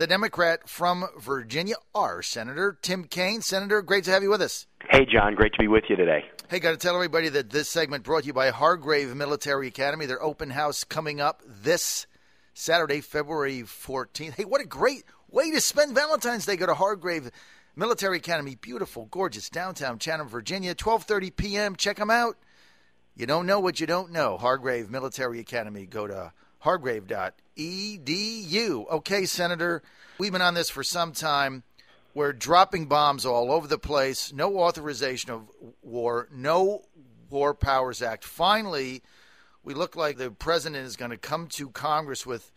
the Democrat from Virginia, our Senator Tim Kaine. Senator, great to have you with us. Hey, John, great to be with you today. Hey, got to tell everybody that this segment brought to you by Hargrave Military Academy. Their open house coming up this Saturday, February 14th. Hey, what a great way to spend Valentine's Day. Go to Hargrave Military Academy. Beautiful, gorgeous, downtown Chatham, Virginia, 12:30 p.m. Check them out. You don't know what you don't know. Hargrave Military Academy. Go to hargrave.edu. Okay, Senator, we've been on this for some time. We're dropping bombs all over the place. No authorization of war. No War Powers Act. Finally, we look like the president is going to come to Congress with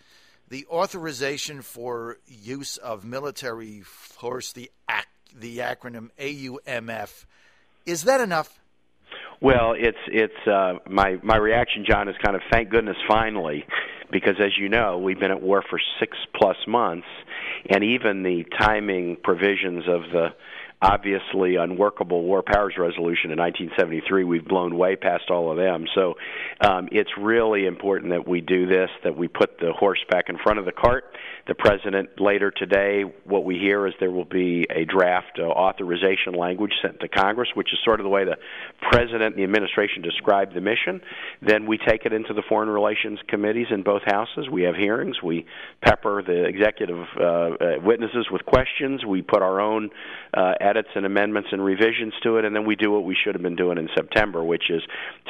the authorization for use of military force, the acronym AUMF. Is that enough? Well, it's my reaction, John, is kind of thank goodness finally, because as you know, we've been at war for 6+ months, and even the timing provisions of the obviously unworkable War Powers Resolution in 1973, we've blown way past all of them. So it's really important that we do this, that we put the horse back in front of the cart. The president later today, what we hear is there will be a draft authorization language sent to Congress, which is sort of the way the president and the administration described the mission. Then we take it into the Foreign Relations committees in both houses. We have hearings. We pepper the executive witnesses with questions. We put our own edits and amendments and revisions to it, and then we do what we should have been doing in September, which is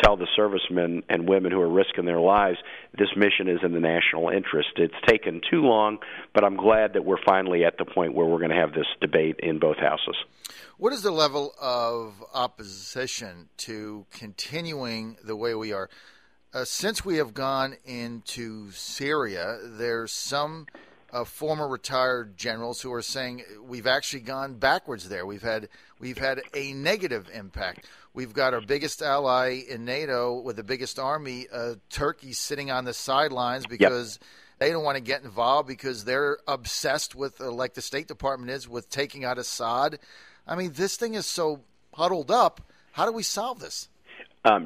tell the servicemen and women who are risking their lives this mission is in the national interest. It's taken too long, but I'm glad that we're finally at the point where we're going to have this debate in both houses. What is the level of opposition to continuing the way we are? Since we have gone into Syria, there's some former retired generals who are saying we've actually gone backwards there. We've had a negative impact. We've got our biggest ally in NATO with the biggest army, Turkey, sitting on the sidelines because they don't want to get involved because they're obsessed with, like the State Department is, with taking out Assad. I mean, this thing is so huddled up. How do we solve this?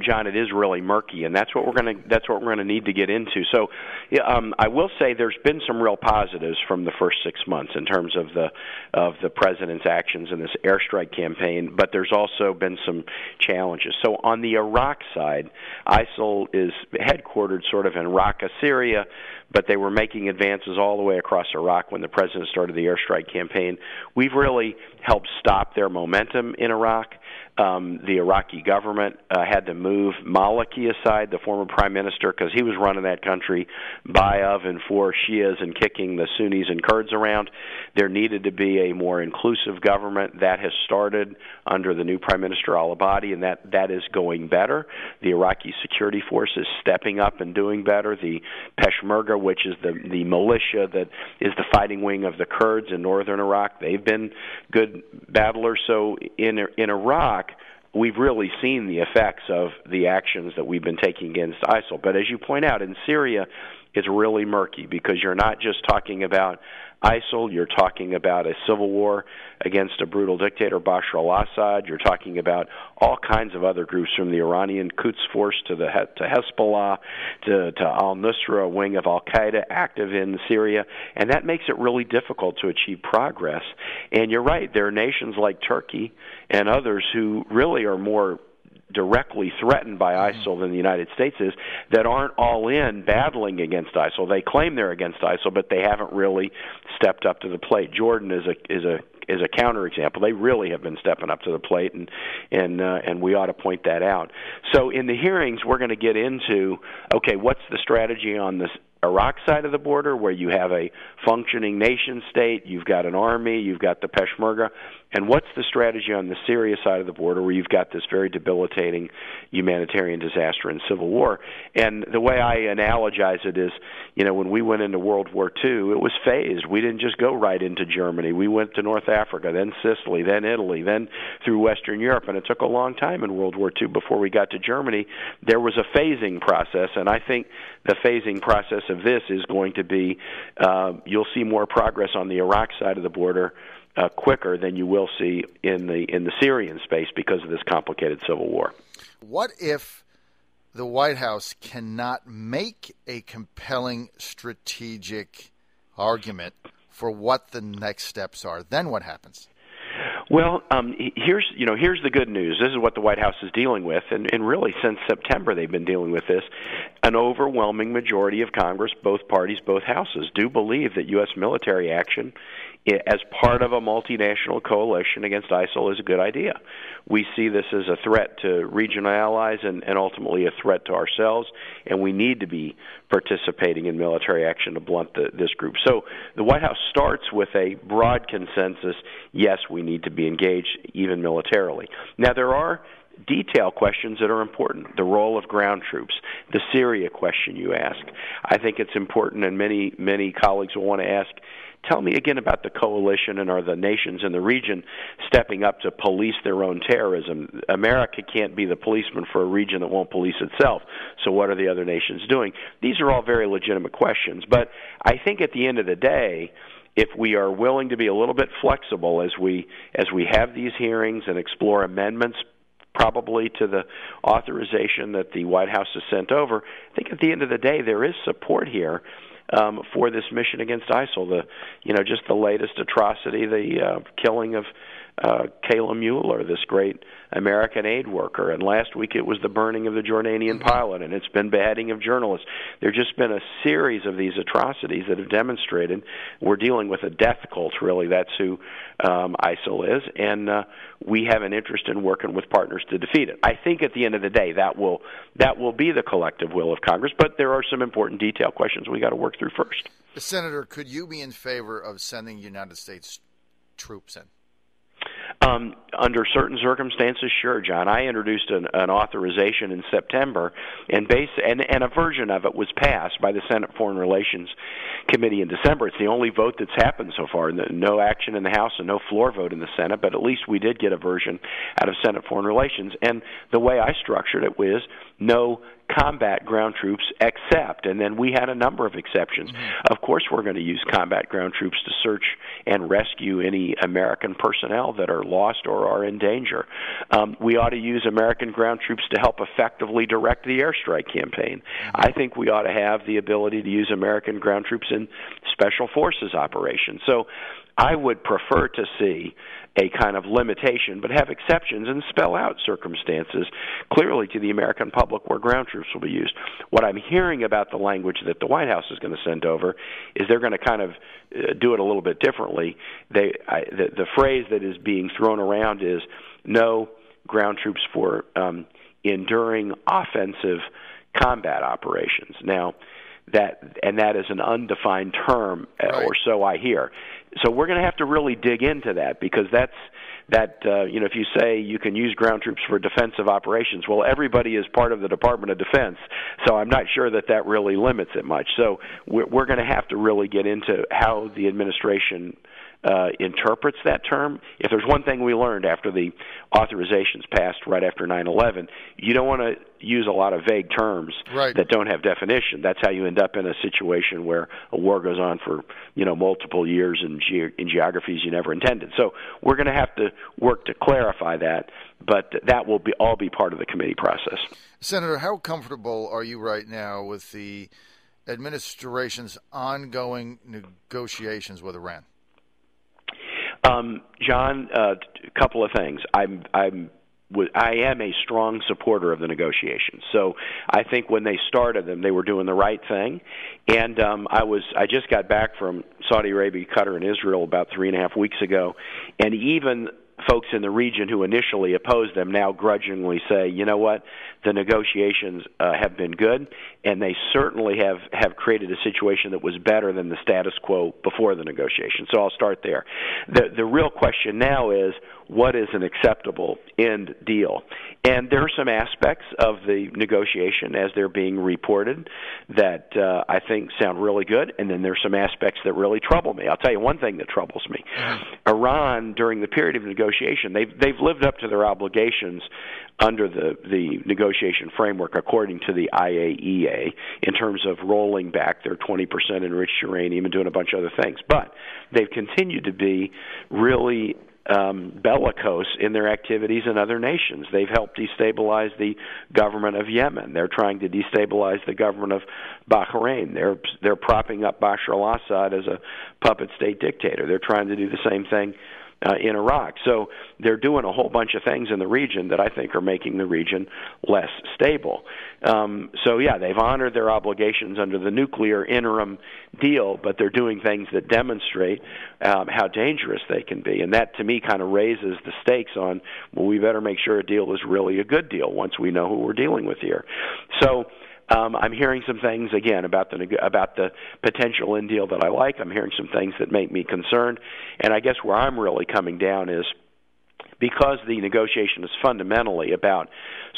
John, it is really murky, and that's what we're going to need to get into. So, I will say there's been some real positives from the first 6 months in terms of the president's actions in this airstrike campaign, but there's also been some challenges. So, on the Iraq side, ISIL is headquartered sort of in Raqqa, Syria, but they were making advances all the way across Iraq when the president started the airstrike campaign. We've really helped stop their momentum in Iraq. The Iraqi government had to move Maliki aside, the former prime minister, because he was running that country by, of, and for Shias and kicking the Sunnis and Kurds around. There needed to be a more inclusive government. That has started under the new Prime Minister al-Abadi, and that is going better. The Iraqi security force is stepping up and doing better. The Peshmerga, which is the militia that is the fighting wing of the Kurds in northern Iraq, they've been good battlers. So in Iraq, we've really seen the effects of the actions that we've been taking against ISIL. But as you point out, in Syria, it's really murky because you're not just talking about ISIL, you're talking about a civil war against a brutal dictator, Bashar al-Assad. You're talking about all kinds of other groups, from the Iranian Quds Force to Hezbollah to al-Nusra, a wing of al-Qaeda, active in Syria. And that makes it really difficult to achieve progress. And you're right, there are nations like Turkey and others who really are more directly threatened by ISIL than the United States is, that aren't all in battling against ISIL. They claim they're against ISIL, but they haven't really stepped up to the plate. Jordan is a counterexample. They really have been stepping up to the plate, and we ought to point that out. So in the hearings, we're going to get into, okay, what's the strategy on this Iraq side of the border, where you have a functioning nation state, you've got an army, you've got the Peshmerga, and what's the strategy on the Syria side of the border, where you've got this very debilitating humanitarian disaster and civil war? And the way I analogize it is, when we went into World War II, it was phased. We didn't just go right into Germany. We went to North Africa, then Sicily, then Italy, then through Western Europe, and it took a long time in World War II before we got to Germany. There was a phasing process, and I think the phasing process of this is going to be, you'll see more progress on the Iraq side of the border quicker than you will see in the Syrian space because of this complicated civil war. What if the White House cannot make a compelling strategic argument for what the next steps are. Then what happens? Well, here's the good news. This is what the White House is dealing with, and really since September they've been dealing with this. An overwhelming majority of Congress, both parties, both houses, do believe that U.S. military action as part of a multinational coalition against ISIL is a good idea. We see this as a threat to regional allies and ultimately a threat to ourselves, and we need to be participating in military action to blunt this group. So the White House starts with a broad consensus, yes, we need to be engaged even militarily. Now, there are detail questions that are important. The role of ground troops, the Syria question you ask. I think it's important, and many colleagues will want to ask, tell me again about the coalition, and are the nations in the region stepping up to police their own terrorism? America can't be the policeman for a region that won't police itself, so what are the other nations doing? These are all very legitimate questions, but I think at the end of the day, if we are willing to be a little bit flexible as we have these hearings and explore amendments probably to the authorization that the White House has sent over, I think at the end of the day there is support here for this mission against ISIL. Just the latest atrocity, the killing of Kayla Mueller, this great American aid worker, and last week it was the burning of the Jordanian pilot, and it's been beheading of journalists. There's just been a series of these atrocities that have demonstrated we're dealing with a death cult, really. That's who ISIL is, and we have an interest in working with partners to defeat it. I think at the end of the day that will be the collective will of Congress, but there are some important detail questions we got to work through first. Senator, could you be in favor of sending United States troops in? Under certain circumstances, sure, John. I introduced an authorization in September, and a version of it was passed by the Senate Foreign Relations Committee in December. It's the only vote that's happened so far. No action in the House and no floor vote in the Senate, but at least we did get a version out of Senate Foreign Relations. And the way I structured it was no combat ground troops except, and then we had a number of exceptions. Mm-hmm. Of course we're going to use combat ground troops to search and rescue any American personnel that are lost or are in danger. We ought to use American ground troops to help effectively direct the airstrike campaign. Mm-hmm. I think we ought to have the ability to use American ground troops in special forces operations. So I would prefer to see a kind of limitation, but have exceptions and spell out circumstances clearly to the American public where ground troops will be used. What I'm hearing about the language that the White House is going to send over is they're going to kind of do it a little bit differently. The phrase that is being thrown around is no ground troops for enduring offensive combat operations. Now, that is an undefined term, right, or so I hear. So we're going to have to really dig into that, because if you say you can use ground troops for defensive operations, well, everybody is part of the Department of Defense, so I'm not sure that really limits it much. So we're going to have to really get into how the administration interprets that term. If there's one thing we learned after the authorizations passed right after 9/11, you don't want to use a lot of vague terms, right, that don't have definition. That's how you end up in a situation where a war goes on for multiple years in geographies you never intended. So we're going to have to work to clarify that, but that will all be part of the committee process. Senator, how comfortable are you right now with the administration's ongoing negotiations with Iran? John, a couple of things. I am a strong supporter of the negotiations. So I think when they started them, they were doing the right thing. And I just got back from Saudi Arabia, Qatar, and Israel about 3.5 weeks ago, and even folks in the region who initially opposed them now grudgingly say, you know what, the negotiations have been good, and they certainly have created a situation that was better than the status quo before the negotiation. So I'll start there. The real question now is, what is an acceptable end deal? And there are some aspects of the negotiation as they're being reported that I think sound really good, and then there's some aspects that really trouble me. I'll tell you one thing that troubles me. Iran, during the period of negotiation, they've lived up to their obligations under the negotiation framework according to the IAEA in terms of rolling back their 20% enriched uranium and doing a bunch of other things. But they've continued to be really bellicose in their activities in other nations. They've helped destabilize the government of Yemen. They're trying to destabilize the government of Bahrain. They're propping up Bashar al-Assad as a puppet state dictator. They're trying to do the same thing in Iraq. So they're doing a whole bunch of things in the region that I think are making the region less stable. They've honored their obligations under the nuclear interim deal, but they're doing things that demonstrate how dangerous they can be. And that, to me, kind of raises the stakes on, well, we better make sure a deal is really a good deal once we know who we're dealing with here. So I'm hearing some things, again, about the potential end deal that I like. I'm hearing some things that make me concerned. And I guess where I'm really coming down is because the negotiation is fundamentally about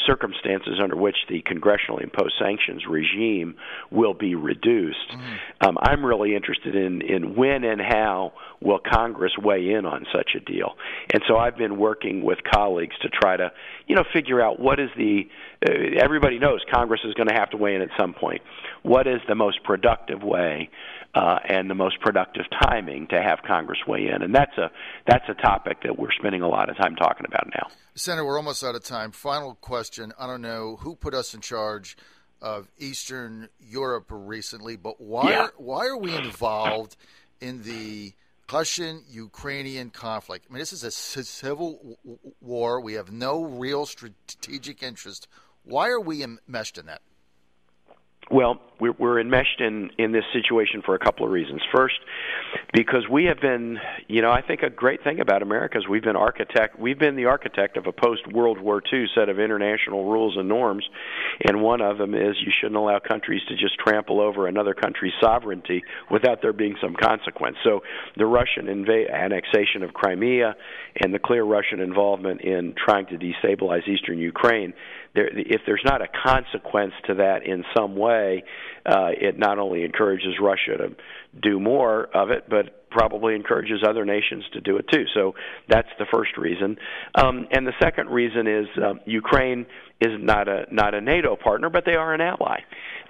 circumstances under which the congressionally imposed sanctions regime will be reduced. I'm really interested in when and how will Congress weigh in on such a deal. And so I've been working with colleagues to try to, figure out what is everybody knows Congress is going to have to weigh in at some point. What is the most productive way and the most productive timing to have Congress weigh in? And that's a topic that we're spending a lot of time talking about now. Senator, we're almost out of time. Final question. I don't know who put us in charge of Eastern Europe recently, but why are we involved in the Russian-Ukrainian conflict? I mean, this is a civil war. We have no real strategic interest. Why are we enmeshed in that? Well, we're enmeshed in this situation for a couple of reasons. First, because we have been, I think a great thing about America is we've been the architect of a post-World War II set of international rules and norms, and one of them is you shouldn't allow countries to just trample over another country's sovereignty without there being some consequence. So the Russian annexation of Crimea and the clear Russian involvement in trying to destabilize eastern Ukraine, if there's not a consequence to that in some way, it not only encourages Russia to do more of it, but probably encourages other nations to do it too. So that's the first reason. And the second reason is Ukraine is not a NATO partner, but they are an ally.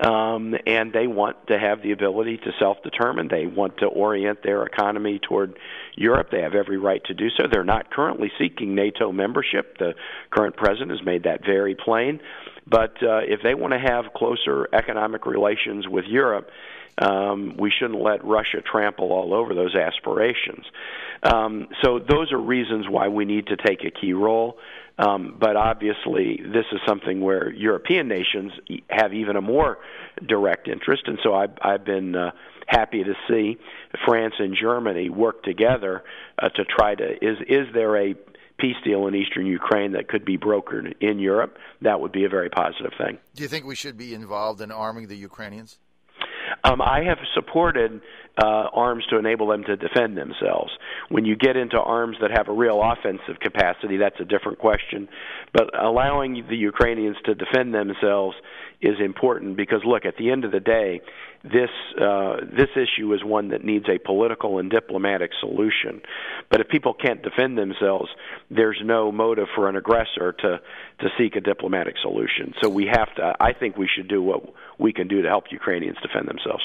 And they want to have the ability to self-determine. They want to orient their economy toward Europe. They have every right to do so. They're not currently seeking NATO membership. The current president has made that very plain. But if they want to have closer economic relations with Europe, we shouldn't let Russia trample all over those aspirations. So those are reasons why we need to take a key role. But obviously, this is something where European nations have even a more direct interest. And so I've been happy to see France and Germany work together to try to, is there a peace deal in eastern Ukraine that could be brokered in Europe? That would be a very positive thing. Do you think we should be involved in arming the Ukrainians? I have supported arms to enable them to defend themselves. When you get into arms that have a real offensive capacity, that's a different question. But allowing the Ukrainians to defend themselves is important because, look, at the end of the day, this issue is one that needs a political and diplomatic solution. But if people can't defend themselves, there's no motive for an aggressor to seek a diplomatic solution. So we have to. I think we should do what we can do to help Ukrainians defend themselves.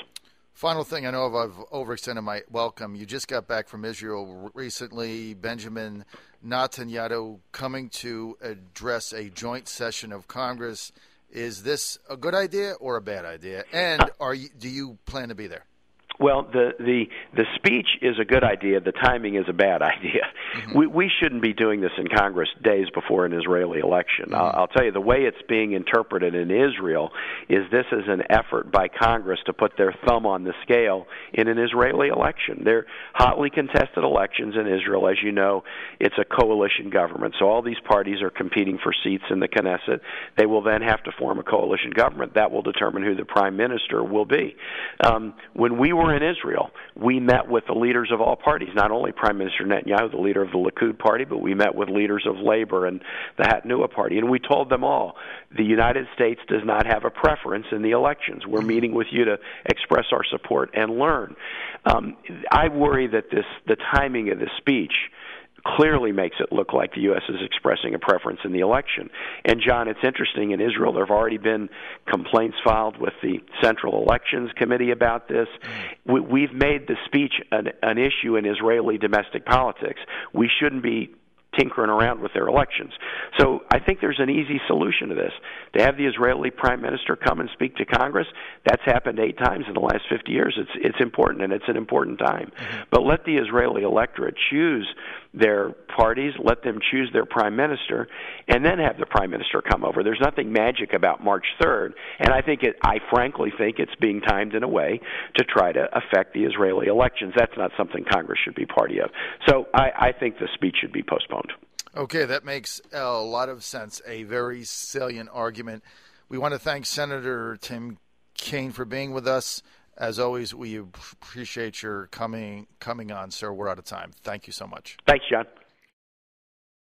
Final thing, I know I've overextended my welcome. You just got back from Israel recently. Benjamin Netanyahu coming to address a joint session of Congress. Is this a good idea or a bad idea? And do you plan to be there? Well, the speech is a good idea. The timing is a bad idea. Mm-hmm. We shouldn't be doing this in Congress days before an Israeli election. Mm-hmm. I'll tell you, the way it's being interpreted in Israel is this is an effort by Congress to put their thumb on the scale in an Israeli election. They're hotly contested elections in Israel. As you know, it's a coalition government, so all these parties are competing for seats in the Knesset. They will then have to form a coalition government. That will determine who the prime minister will be. When we were in Israel, we met with the leaders of all parties, not only Prime Minister Netanyahu, the leader of the Likud party, but we met with leaders of Labor and the Hatnua party, and we told them all, the United States does not have a preference in the elections. We're meeting with you to express our support and learn. I worry that the timing of this speech clearly makes it look like the U.S. is expressing a preference in the election. And, John, it's interesting, in Israel there have already been complaints filed with the Central Elections Committee about this. We've made the speech an issue in Israeli domestic politics. We shouldn't be tinkering around with their elections. So I think there's an easy solution to this. To have the Israeli prime minister come and speak to Congress, that's happened 8 times in the last 50 years. It's important, and it's an important time. But let the Israeli electorate choose their parties, let them choose their prime minister, and then have the prime minister come over. There's nothing magic about March 3rd, and I frankly think it's being timed in a way to try to affect the Israeli elections. That's not something Congress should be party of. So I think the speech should be postponed. Okay, that makes a lot of sense, a very salient argument. We want to thank Senator Tim Kaine for being with us. As always, we appreciate your coming on, sir. We're out of time. Thank you so much. Thanks, John.